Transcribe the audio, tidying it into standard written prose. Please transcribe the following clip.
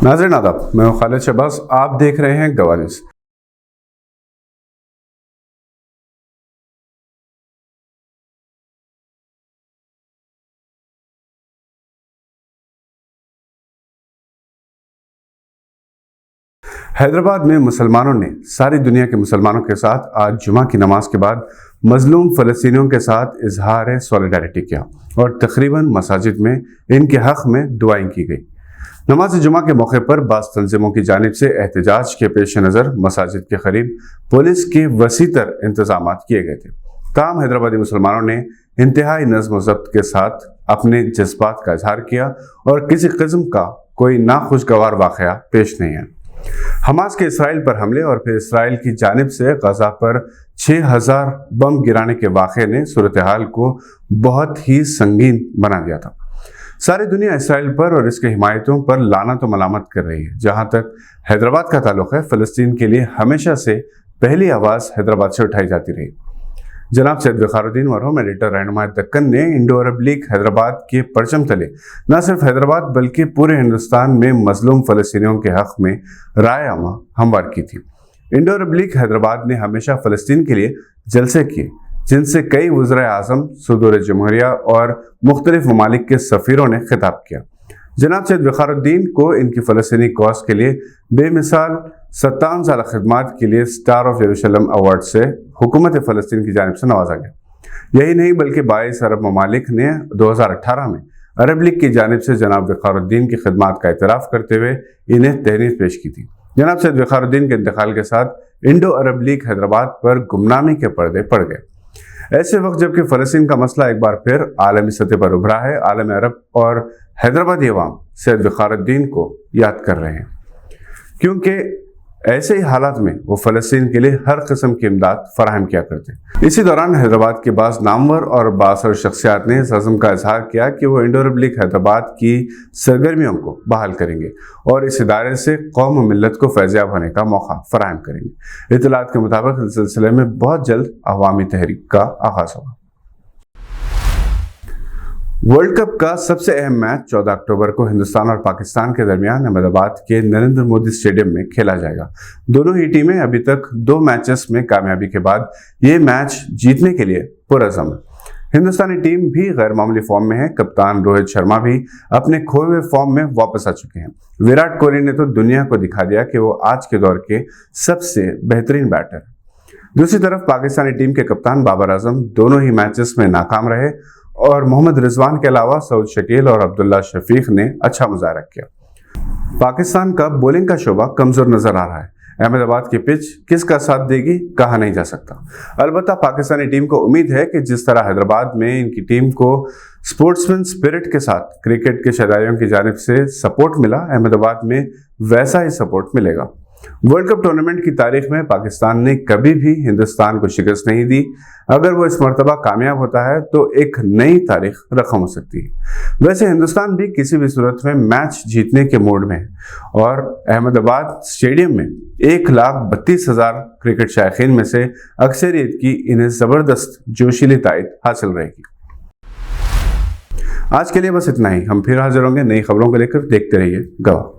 नाज़रीन आदाब, मैं हूं खालिद शहबाज। आप देख रहे हैं गवाह न्यूज़। हैदराबाद में मुसलमानों ने सारी दुनिया के मुसलमानों के साथ आज जुमा की नमाज के बाद मजलूम फ़लस्तीनियों के साथ इजहार सॉलिडारिटी किया और तकरीबन मसाजिद में इनके हक़ में दुआएं की गई। नमाज जुमा के मौके पर बाज़ तंजीमों की जानिब से एहतजाज के पेश नज़र मसाजिद के करीब पुलिस के वसीतर इंतजाम किए गए थे। ताहम हैदराबादी मुसलमानों ने इंतहाई नज़्म ज़ब्त के साथ अपने जज्बात का इजहार किया और किसी किस्म का कोई नाखुशगवार वाक़या पेश नहीं है। हमास के इसराइल पर हमले और फिर इसराइल की जानिब से गजा पर 6000 बम गिराने के वाक़े ने सूरत हाल को बहुत ही संगीन बना दिया था। सारी दुनिया इसराइल पर और इसके हिमायतों पर लानत और मलामत कर रही है। जहां तक हैदराबाद का ताल्लुक है, फ़लस्तीन के लिए हमेशा से पहली आवाज़ हैदराबाद से उठाई जाती रही। जनाब सैयद वक़ारुद्दीन मरहूम एडिटर रहनुमा दक्कन ने इंडो अरब लीग हैदराबाद के परचम तले न सिर्फ हैदराबाद बल्कि पूरे हिंदुस्तान में मजलूम फ़लस्तीनियों के हक़ में राय आमा हमवार की थी। इंडो अरब लीग हैदराबाद ने हमेशा फ़लस्तीन के लिए जलसे किए, जिनसे कई वज़ीर आज़म, सदर जमहूरिया और मुख्तलिफ ममालिक के सफ़ीरों ने खिताब किया। जनाब सैयद वक़ारुद्दीन को इनकी फ़लस्तीनी कॉज के लिए बेमिसाल 57 साल खिदमत के लिए स्टार ऑफ यरूशलेम अवार्ड से हुकूमत फ़लस्तीन की जानिब से नवाजा गया। यही नहीं बल्कि 22 अरब ममालिक ने 2018 में अरब लीग की जानिब से जनाब वक़ारुद्दीन की खिदमत का एतराफ़ करते हुए इन्हें तहनीत पेश की थी। जनाब सैयद वक़ारुद्दीन के इंतकाल के साथ इंडो अरब लीग हैदराबाद पर गुमनामी के पर्दे पड़ गए। ऐसे वक्त जबकि फ़लस्तीन का मसला एक बार फिर आलमी सतह पर उभरा है, आलम अरब और हैदराबादी अवाम सैयद वक़ारुद्दीन को याद कर रहे हैं, क्योंकि ऐसे ही हालात में वो फ़लस्तीन के लिए हर किस्म की इमदाद फराहम किया करते। इसी दौरान हैदराबाद के बाज़ नामवर और बासर शख्सियात ने इस अज़्म का इजहार किया कि वो इंडो अरब लीग हैदराबाद की सरगर्मियों को बहाल करेंगे और इस इदारे से कौम और मिल्लत को फैज़याब होने का मौका फराहम करेंगे। इत्तलात के मुताबिक इस सिलसिले में बहुत जल्द अवामी तहरीक का आगाज़ होगा। वर्ल्ड कप का सबसे अहम मैच 14 अक्टूबर को हिंदुस्तान और पाकिस्तान के दरमियान अहमदाबाद के नरेंद्र मोदी स्टेडियम में खेला जाएगा। दोनों ही टीमें अभी तक 2 मैचेस में कामयाबी के बाद ये मैच जीतने के लिए पुरअज़म है। हिंदुस्तानी टीम भी गैर मामूली फॉर्म में है। कप्तान रोहित शर्मा भी अपने खोए हुए फॉर्म में वापस आ चुके हैं। विराट कोहली ने तो दुनिया को दिखा दिया कि वो आज के दौर के सबसे बेहतरीन बैटर। दूसरी तरफ पाकिस्तानी टीम के कप्तान बाबर आजम दोनों ही मैचेस में नाकाम रहे और मोहम्मद रिजवान के अलावा सऊद शकील और अब्दुल्ला शफीक ने अच्छा मुजाहरा किया। पाकिस्तान का बॉलिंग का शोबा कमजोर नजर आ रहा है। अहमदाबाद की पिच किसका साथ देगी कहा नहीं जा सकता। अलबत्ता पाकिस्तानी टीम को उम्मीद है कि जिस तरह हैदराबाद में इनकी टीम को स्पोर्ट्समैन स्पिरिट के साथ क्रिकेट के शदाइयों की जानिब से सपोर्ट मिला, अहमदाबाद में वैसा ही सपोर्ट मिलेगा। वर्ल्ड कप टूर्नामेंट की तारीख में पाकिस्तान ने कभी भी हिंदुस्तान को शिकस्त नहीं दी। अगर वो इस मरतबा कामयाब होता है तो एक नई तारीख रकम हो सकती है। वैसे हिंदुस्तान भी किसी भी सूरत में मैच जीतने के मूड में है और अहमदाबाद स्टेडियम में 1,32,000 क्रिकेट शायकीन में से अक्सरियत की इन्हें ज़बरदस्त जोशीली तायद हासिल रहेगी। आज के लिए बस इतना ही। हम फिर हाजिर होंगे नई खबरों को लेकर। देखते रहिए गवाह।